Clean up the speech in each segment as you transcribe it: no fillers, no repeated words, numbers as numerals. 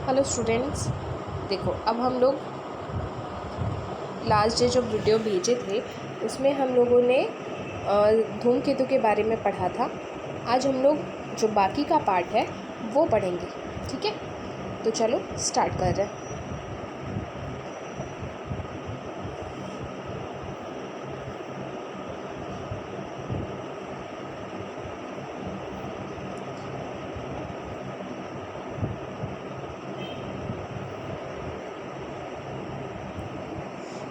Hello students, देखो अब हम लोग लास्ट डे जो वीडियो भेजे थे उसमें हम लोगों ने धूमकेतु के बारे में पढ़ा था। आज हम लोग जो बाकी का पार्ट है वो पढ़ेंगे, ठीक है। तो चलो स्टार्ट कर रहे हैं।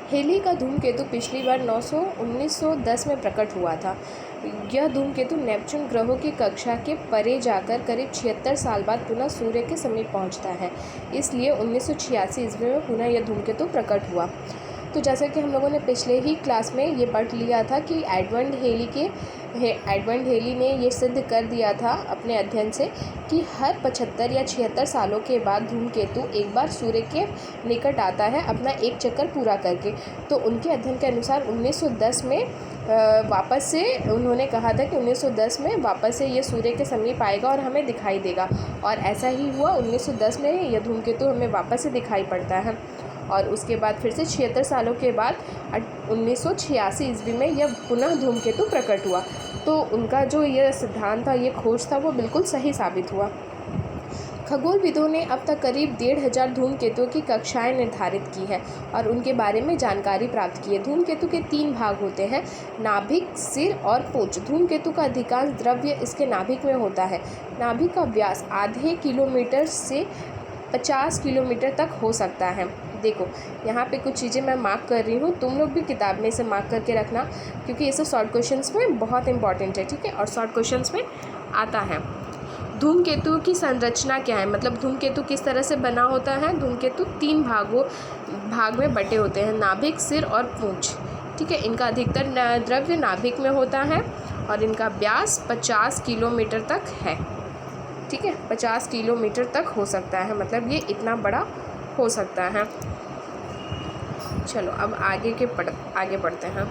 हेली का धूमकेतु पिछली बार 1910 में प्रकट हुआ था। यह धूमकेतु नेपच्यून ग्रहों की कक्षा के परे जाकर करीब 76 साल बाद पुनः सूर्य के समीप पहुंचता है। इसलिए 1986 ईस्वी में पुनः यह धूमकेतु प्रकट हुआ। तो जैसा कि हम लोगों ने पिछले ही क्लास में ये पढ़ लिया था कि एडमंड हेली ने ये सिद्ध कर दिया था अपने अध्ययन से कि हर 75 या 76 सालों के बाद धूमकेतु एक बार सूर्य के निकट आता है अपना एक चक्कर पूरा करके। तो उनके अध्ययन के अनुसार 1910 में वापस से उन्होंने कहा था कि 1910 में वापस से ये सूर्य के समीप आएगा और हमें दिखाई देगा, और ऐसा ही हुआ। 1910 में यह धूमकेतु हमें वापस से दिखाई पड़ता है, और उसके बाद फिर से 76 सालों के बाद 1986 ईस्वी में यह पुनः धूमकेतु प्रकट हुआ। तो उनका जो यह सिद्धांत था, ये खोज था, वो बिल्कुल सही साबित हुआ। खगोलविदों ने अब तक करीब 1500 धूमकेतुओं की कक्षाएं निर्धारित की है और उनके बारे में जानकारी प्राप्त की है। धूमकेतु के 3 भाग होते हैं, नाभिक, सिर और पूंछ। धूमकेतु का अधिकांश द्रव्य इसके नाभिक में होता है। नाभिक का व्यास आधे किलोमीटर से 50 किलोमीटर तक हो सकता है। देखो यहाँ पे कुछ चीज़ें मैं मार्क कर रही हूँ, तुम लोग भी किताब में इसे मार्क करके रखना, क्योंकि ये सब शॉर्ट क्वेश्चंस में बहुत इंपॉर्टेंट है, ठीक है। और शॉर्ट क्वेश्चंस में आता है। धूमकेतु की संरचना क्या है, मतलब धूमकेतु किस तरह से बना होता है। धूमकेतु 3 भाग में बटे होते हैं, नाभिक, सिर और पूंछ, ठीक है। इनका अधिकतर द्रव्य नाभिक में होता है और इनका व्यास 50 किलोमीटर तक है, ठीक है। 50 किलोमीटर तक हो सकता है, मतलब ये इतना बड़ा हो सकता है। चलो अब आगे बढ़ते हैं।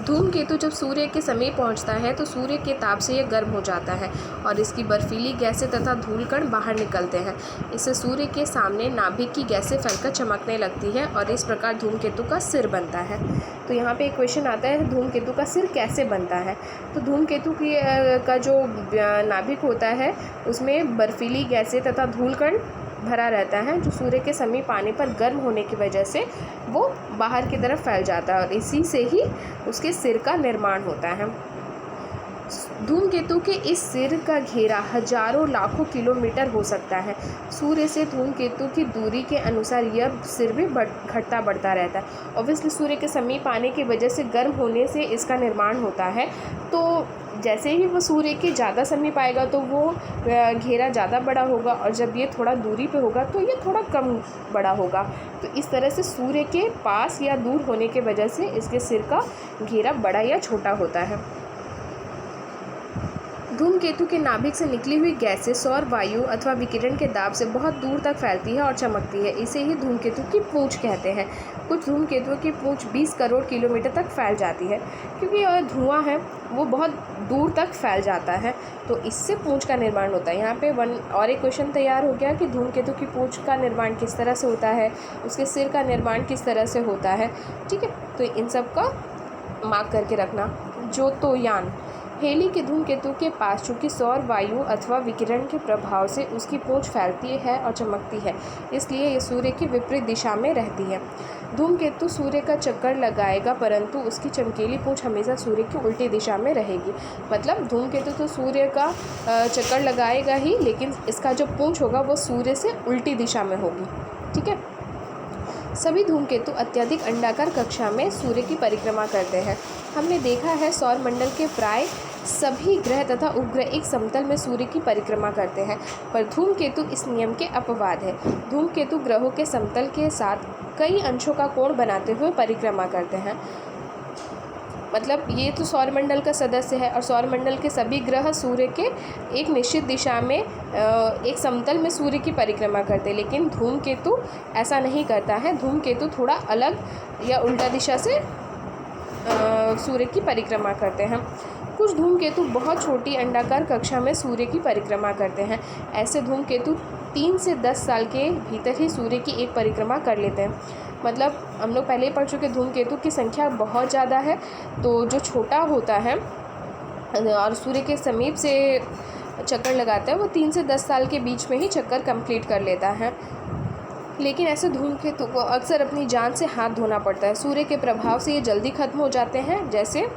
धूमकेतु जब सूर्य के समीप पहुंचता है तो सूर्य के ताप से यह गर्म हो जाता है और इसकी बर्फीली गैसें तथा धूलकण बाहर निकलते हैं। इससे सूर्य के सामने नाभिक की गैसें फैलकर चमकने लगती है और इस प्रकार धूमकेतु का सिर बनता है। तो यहाँ पे एक क्वेश्चन आता है, धूमकेतु का सिर कैसे बनता है। तो धूमकेतु का जो नाभिक होता है उसमें बर्फीली गैसें तथा धूलकण भरा रहता है, जो सूर्य के समीप आने पर गर्म होने की वजह से वो बाहर की तरफ फैल जाता है और इसी से ही उसके सिर का निर्माण होता है। धूमकेतु के इस सिर का घेरा हजारों लाखों किलोमीटर हो सकता है। सूर्य से धूमकेतु की दूरी के अनुसार यह सिर भी घटता बढ़ता रहता है। ऑब्वियसली सूर्य के समीप आने की वजह से गर्म होने से इसका निर्माण होता है। तो जैसे ही वो सूर्य के ज़्यादा समीप आएगा तो वो घेरा ज़्यादा बड़ा होगा, और जब ये थोड़ा दूरी पे होगा तो ये थोड़ा कम बड़ा होगा। तो इस तरह से सूर्य के पास या दूर होने की वजह से इसके सिर का घेरा बड़ा या छोटा होता है। धूमकेतु के नाभिक से निकली हुई गैसें सौर वायु अथवा विकिरण के दाब से बहुत दूर तक फैलती है और चमकती है। इसे ही धूमकेतु की पूंछ कहते हैं। कुछ धूमकेतुओं की पूंछ 20 करोड़ किलोमीटर तक फैल जाती है, क्योंकि यह धुआं है वो बहुत दूर तक फैल जाता है, तो इससे पूंछ का निर्माण होता है। यहाँ पे और एक क्वेश्चन तैयार हो गया कि धूमकेतु की पूंछ का निर्माण किस तरह से होता है, उसके सिर का निर्माण किस तरह से होता है, ठीक है। तो इन सब का मार्क करके रखना। ज्योतिर्यान हेली के धूमकेतु के पास चूँकि सौर वायु अथवा विकिरण के प्रभाव से उसकी पूंछ फैलती है और चमकती है, इसलिए ये सूर्य की विपरीत दिशा में रहती है। धूमकेतु सूर्य का चक्कर लगाएगा, परंतु उसकी चमकीली पूंछ हमेशा सूर्य की उल्टी दिशा में रहेगी। मतलब धूमकेतु तो सूर्य का चक्कर लगाएगा ही, लेकिन इसका जो पूंछ होगा वो सूर्य से उल्टी दिशा में होगी, ठीक है। सभी धूमकेतु अत्यधिक अंडाकार कक्षा में सूर्य की परिक्रमा करते हैं। हमने देखा है सौरमंडल के प्राय सभी ग्रह तथा उपग्रह एक समतल में सूर्य की परिक्रमा करते हैं, पर धूमकेतु इस नियम के अपवाद है। धूमकेतु ग्रहों के समतल के साथ कई अंशों का कोण बनाते हुए परिक्रमा करते हैं। मतलब ये तो सौरमंडल का सदस्य है और सौरमंडल के सभी ग्रह सूर्य के एक निश्चित दिशा में एक समतल में सूर्य की परिक्रमा करते हैं, लेकिन धूमकेतु ऐसा नहीं करता है। धूमकेतु थोड़ा अलग या उल्टा दिशा से सूर्य की परिक्रमा करते हैं। कुछ धूमकेतु बहुत छोटी अंडाकार कक्षा में सूर्य की परिक्रमा करते हैं। ऐसे धूमकेतु 3 से 10 साल के भीतर ही सूर्य की एक परिक्रमा कर लेते हैं। मतलब हम लोग पहले ही पढ़ चुके, धूमकेतु की संख्या बहुत ज़्यादा है, तो जो छोटा होता है और सूर्य के समीप से चक्कर लगाता है वो 3 से 10 साल के बीच में ही चक्कर कंप्लीट कर लेता है। लेकिन ऐसे धूमकेतु को अक्सर अपनी जान से हाथ धोना पड़ता है। सूर्य के प्रभाव से ये जल्दी खत्म हो जाते हैं, जैसे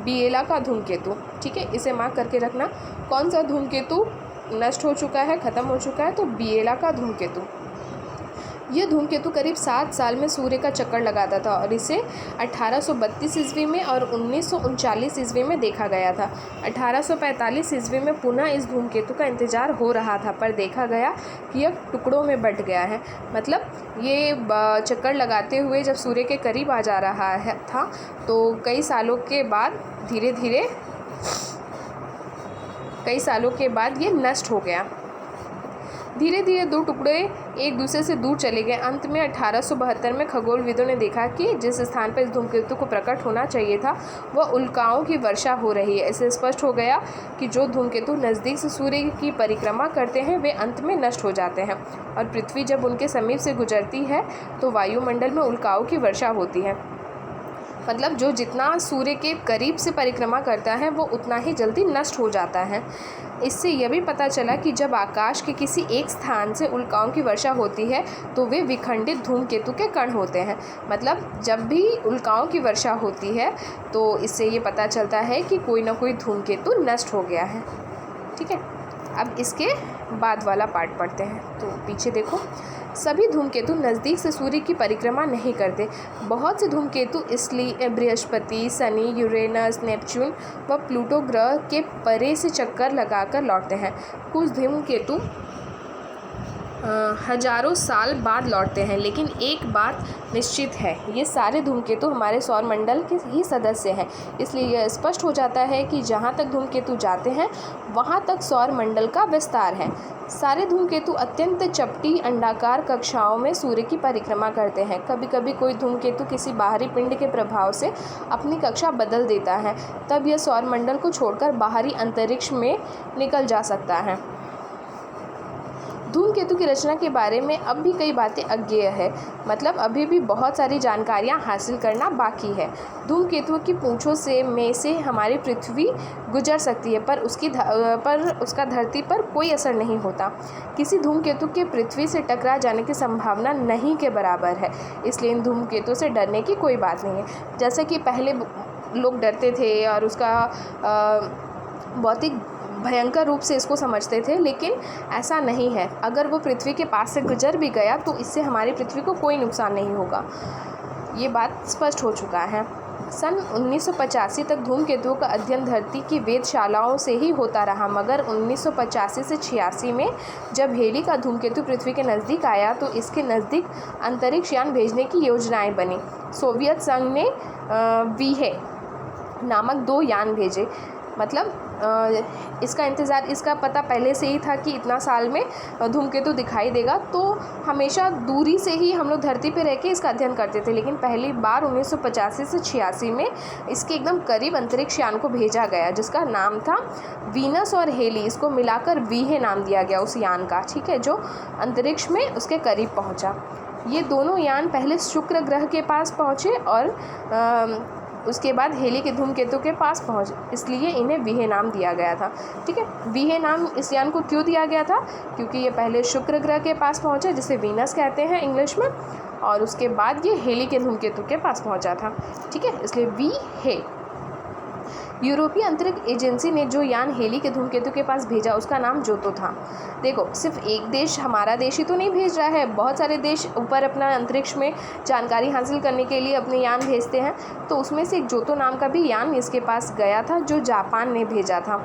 बिएला का धूमकेतु। ठीक है, इसे मार्क करके रखना। कौन सा धूमकेतु नष्ट हो चुका है, ख़त्म हो चुका है? तो बिएला का धूमकेतु। यह धूमकेतु करीब 7 साल में सूर्य का चक्कर लगाता था और इसे 1832 ईस्वी में और 1939 ईस्वी में देखा गया था। 1845 ईस्वी में पुनः इस धूमकेतु का इंतजार हो रहा था, पर देखा गया कि यह टुकड़ों में बंट गया है। मतलब ये चक्कर लगाते हुए जब सूर्य के करीब आ जा रहा था, तो कई सालों के बाद ये नष्ट हो गया। धीरे धीरे 2 टुकड़े एक दूसरे से दूर चले गए। अंत में 1872 में खगोलविदों ने देखा कि जिस स्थान पर इस धूमकेतु को प्रकट होना चाहिए था वह उल्काओं की वर्षा हो रही है। इससे स्पष्ट हो गया कि जो धूमकेतु नज़दीक से सूर्य की परिक्रमा करते हैं वे अंत में नष्ट हो जाते हैं, और पृथ्वी जब उनके समीप से गुजरती है तो वायुमंडल में उल्काओं की वर्षा होती है। मतलब जो जितना सूर्य के करीब से परिक्रमा करता है वो उतना ही जल्दी नष्ट हो जाता है। इससे यह भी पता चला कि जब आकाश के किसी एक स्थान से उल्काओं की वर्षा होती है तो वे विखंडित धूमकेतु के कण होते हैं। मतलब जब भी उल्काओं की वर्षा होती है तो इससे ये पता चलता है कि कोई ना कोई धूमकेतु नष्ट हो गया है। ठीक है, अब इसके बाद वाला पार्ट पढ़ते हैं। तो पीछे देखो, सभी धूमकेतु नज़दीक से सूर्य की परिक्रमा नहीं करते। बहुत से धूमकेतु इसलिए बृहस्पति, शनि, यूरेनस, नेपच्यून व प्लूटो ग्रह के परे से चक्कर लगाकर लौटते हैं। कुछ धूमकेतु हजारों साल बाद लौटते हैं, लेकिन एक बात निश्चित है, ये सारे धूमकेतु हमारे सौरमंडल के ही सदस्य हैं। इसलिए यह स्पष्ट हो जाता है कि जहाँ तक धूमकेतु जाते हैं वहाँ तक सौरमंडल का विस्तार है। सारे धूमकेतु अत्यंत चपटी अंडाकार कक्षाओं में सूर्य की परिक्रमा करते हैं। कभी कभी कोई धूमकेतु किसी बाहरी पिंड के प्रभाव से अपनी कक्षा बदल देता है, तब यह सौरमंडल को छोड़कर बाहरी अंतरिक्ष में निकल जा सकता है। धूमकेतु की रचना के बारे में अब भी कई बातें अज्ञेय है। मतलब अभी भी बहुत सारी जानकारियां हासिल करना बाकी है। धूमकेतुओं की पूंछों में से हमारी पृथ्वी गुजर सकती है, पर उसका धरती पर कोई असर नहीं होता। किसी धूमकेतु के पृथ्वी से टकरा जाने की संभावना नहीं के बराबर है। इसलिए इन धूमकेतु से डरने की कोई बात नहीं है। जैसे कि पहले लोग डरते थे और उसका बहुत ही भयंकर रूप से इसको समझते थे, लेकिन ऐसा नहीं है। अगर वो पृथ्वी के पास से गुजर भी गया तो इससे हमारी पृथ्वी को कोई नुकसान नहीं होगा। ये बात स्पष्ट हो चुका है। सन 1985 तक धूमकेतुओं का अध्ययन धरती की वेधशालाओं से ही होता रहा, मगर 1985 से 86 में जब हेली का धूमकेतु पृथ्वी के नज़दीक आया तो इसके नज़दीक अंतरिक्ष यान भेजने की योजनाएं बनी। सोवियत संघ ने वीहे नामक 2 यान भेजे। मतलब इसका पता पहले से ही था कि इतना साल में धूमकेतु दिखाई देगा, तो हमेशा दूरी से ही हम लोग धरती पे रह के इसका अध्ययन करते थे। लेकिन पहली बार 1985 से 86 में इसके एकदम करीब अंतरिक्ष यान को भेजा गया, जिसका नाम था वीनस और हेली। इसको मिलाकर वीहे नाम दिया गया उस यान का। ठीक है, जो अंतरिक्ष में उसके करीब पहुँचा। ये दोनों यान पहले शुक्र ग्रह के पास पहुँचे और उसके बाद हेली के धूमकेतु के पास पहुँचे, इसलिए इन्हें वीहे नाम दिया गया था। ठीक है, वीहे नाम इस यान को क्यों दिया गया था? क्योंकि ये पहले शुक्र ग्रह के पास पहुँचे, जिसे वीनस कहते हैं इंग्लिश में, और उसके बाद ये हेली के धूमकेतु के पास पहुँचा था। ठीक है, इसलिए वीहे। यूरोपीय अंतरिक्ष एजेंसी ने जो यान हेली के धूमकेतु के पास भेजा उसका नाम जोतो था। देखो, सिर्फ एक देश, हमारा देश ही तो नहीं भेज रहा है, बहुत सारे देश ऊपर अपना अंतरिक्ष में जानकारी हासिल करने के लिए अपने यान भेजते हैं। तो उसमें से एक जोतो नाम का भी यान इसके पास गया था, जो जापान ने भेजा था।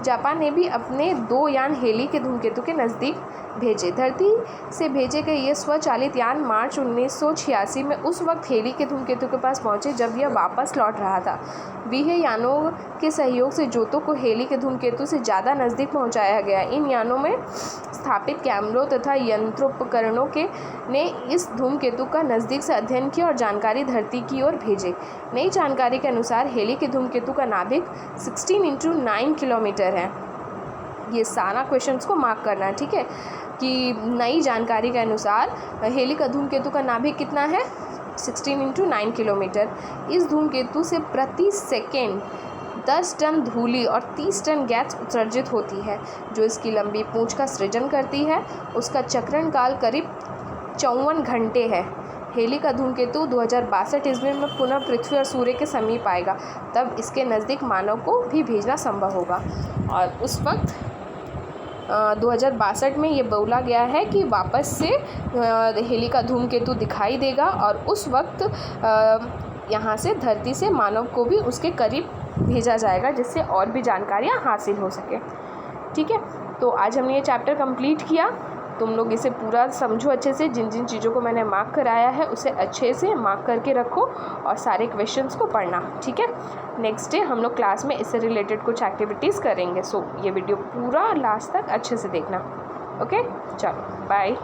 जापान ने भी अपने 2 यान हेली के धूमकेतु के नज़दीक भेजे। धरती से भेजे गए ये स्वचालित यान मार्च 1986 में उस वक्त हेली के धूमकेतु के पास पहुंचे जब यह वापस लौट रहा था। वीहे यानों के सहयोग से जोतो को हेली के धूमकेतु से ज़्यादा नज़दीक पहुंचाया गया। इन यानों में स्थापित कैमरों तथा यंत्रोपकरणों ने इस धूमकेतु का नज़दीक से अध्ययन किया और जानकारी धरती की ओर भेजे। नई जानकारी के अनुसार हेली के धूमकेतु का नाभिक 16 × 9 किलोमीटर है। ये सारा क्वेश्चंस को मार्क करना है, ठीक है, कि नई जानकारी के अनुसार हेली का धूमकेतु का नाभिक कितना है, 16 × 9 किलोमीटर। इस धूमकेतु से प्रति सेकेंड 10 टन धूलि और 30 टन गैस उत्सर्जित होती है, जो इसकी लंबी पूंछ का सृजन करती है। उसका चक्रण काल करीब 54 घंटे है। हेली का धूमकेतु 2062 ईस्वी में पुनः पृथ्वी और सूर्य के समीप आएगा, तब इसके नज़दीक मानव को भी भेजना संभव होगा। और उस वक्त 2062 में ये बोला गया है कि वापस से हेली का धूमकेतु दिखाई देगा और उस वक्त यहाँ से धरती से मानव को भी उसके करीब भेजा जाएगा, जिससे और भी जानकारियाँ हासिल हो सके। ठीक है, तो आज हमने ये चैप्टर कंप्लीट किया। तुम लोग इसे पूरा समझो अच्छे से। जिन जिन चीज़ों को मैंने मार्क कराया है उसे अच्छे से मार्क करके रखो और सारे क्वेश्चंस को पढ़ना। ठीक है, नेक्स्ट डे हम लोग क्लास में इससे रिलेटेड कुछ एक्टिविटीज़ करेंगे। सो ये वीडियो पूरा लास्ट तक अच्छे से देखना। ओके, चलो बाय।